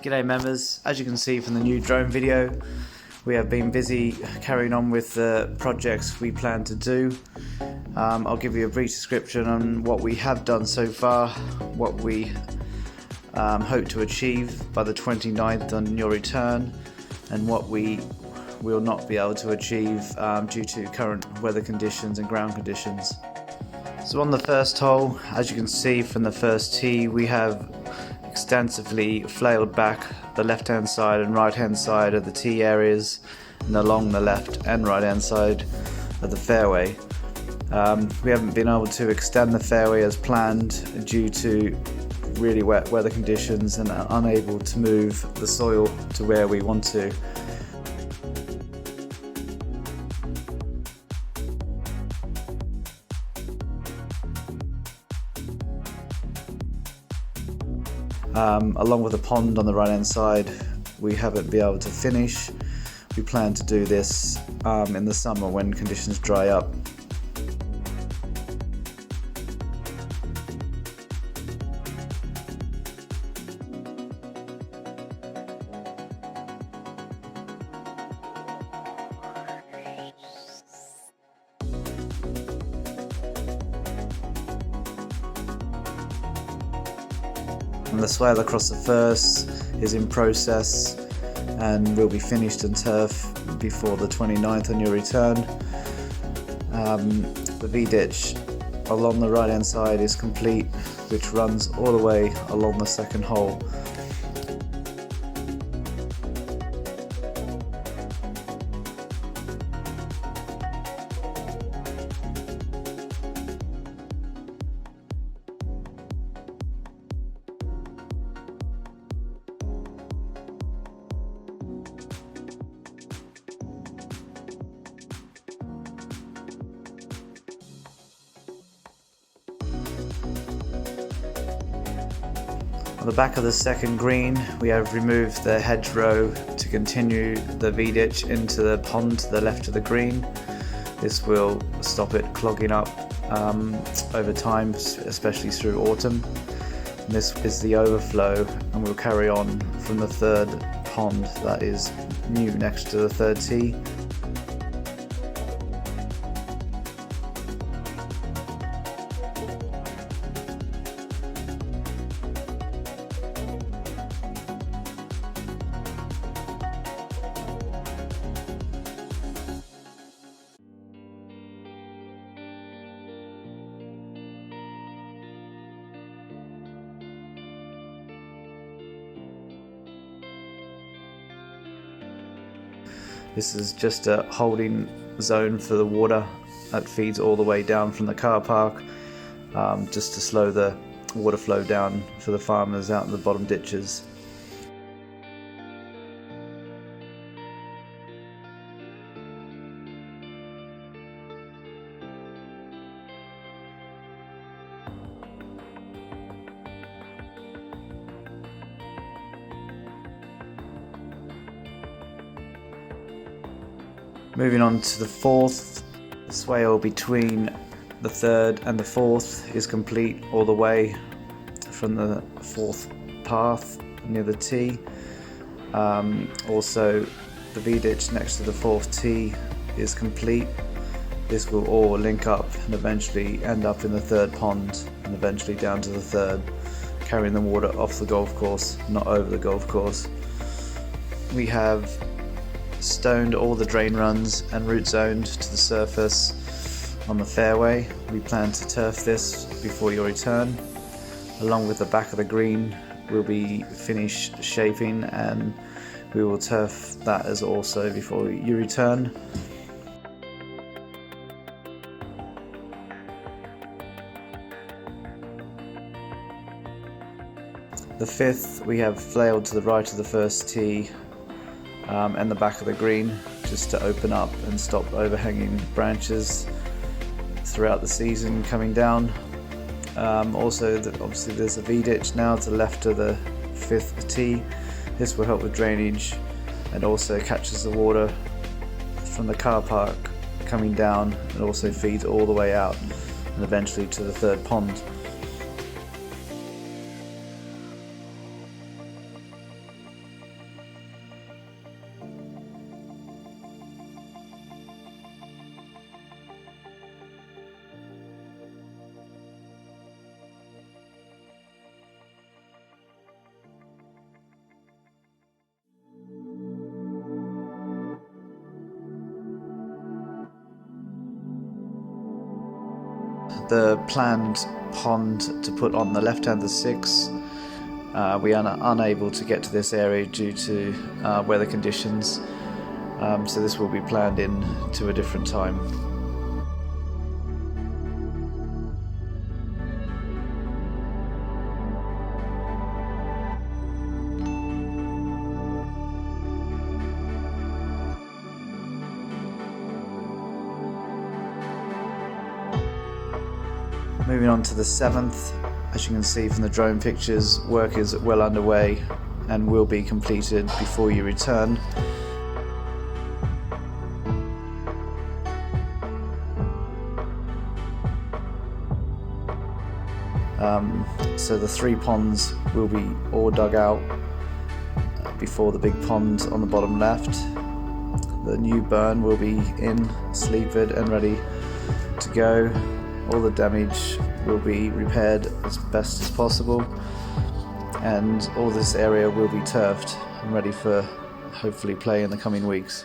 G'day members, as you can see from the new drone video, we have been busy carrying on with the projects we plan to do. I'll give you a brief description on what we have done so far, what we hope to achieve by the 29th on your return, and what we will not be able to achieve due to current weather conditions and ground conditions. So on the first hole, as you can see from the first tee, we have extensively flailed back the left hand side and right hand side of the tee areas and along the left and right hand side of the fairway. We haven't been able to extend the fairway as planned due to really wet weather conditions and are unable to move the soil to where we want to. Along with the pond on the right hand side, we haven't been able to finish. We plan to do this in the summer when conditions dry up. And the swale across the first is in process and will be finished in turf before the 29th on your return. The V-ditch along the right hand side is complete, which runs all the way along the second hole. On the back of the second green, we have removed the hedgerow to continue the V-ditch into the pond to the left of the green. This will stop it clogging up over time, especially through autumn. And this is the overflow, and we'll carry on from the third pond that is new next to the third tee. This is just a holding zone for the water that feeds all the way down from the car park, just to slow the water flow down for the farmers out in the bottom ditches. Moving on to the fourth, the swale between the third and the fourth is complete all the way from the fourth path near the tee. Also, the V-ditch next to the fourth tee is complete. This will all link up and eventually end up in the third pond and eventually down to the third, carrying the water off the golf course, not over the golf course. We have stoned all the drain runs and root zoned to the surface on the fairway. We plan to turf this before your return. Along with the back of the green, we'll be finished shaping and we will turf that as also before you return. The fifth, we have flailed to the right of the first tee and the back of the green, just to open up and stop overhanging branches throughout the season coming down. Also, obviously there's a V-ditch now to the left of the fifth tee. This will help with drainage and also catches the water from the car park coming down and also feeds all the way out and eventually to the third pond. The planned pond to put on the left-hand of 6, we are unable to get to this area due to weather conditions, so this will be planned in to a different time. Moving on to the 7th, as you can see from the drone pictures, work is well underway and will be completed before you return. So the 3 ponds will be all dug out before the big pond on the bottom left. The new burn will be in, sleepered and ready to go. All the damage will be repaired as best as possible, and all this area will be turfed and ready for hopefully play in the coming weeks.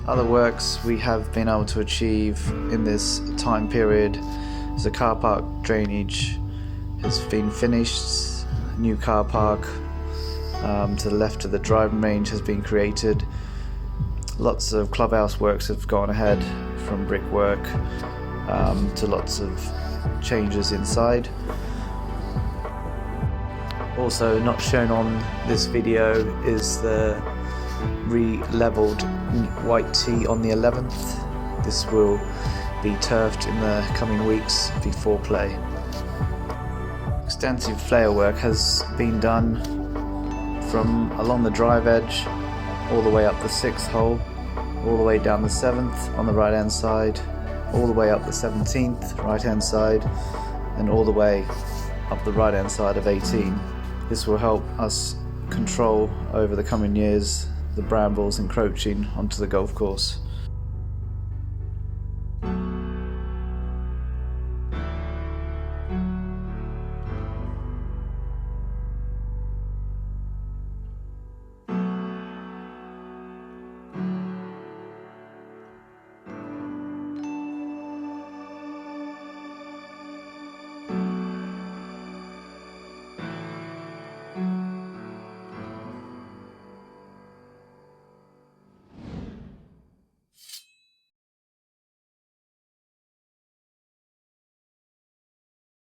Other works we have been able to achieve in this time period is the car park drainage has been finished, a new car park to the left of the driving range has been created. Lots of clubhouse works have gone ahead, from brickwork to lots of changes inside. Also not shown on this video is the re-leveled white tee on the 11th. This will be turfed in the coming weeks before play. Extensive flail work has been done from along the drive edge all the way up the 6th hole, all the way down the 7th on the right hand side, all the way up the 17th right hand side, and all the way up the right hand side of 18. This will help us control over the coming years the brambles encroaching onto the golf course.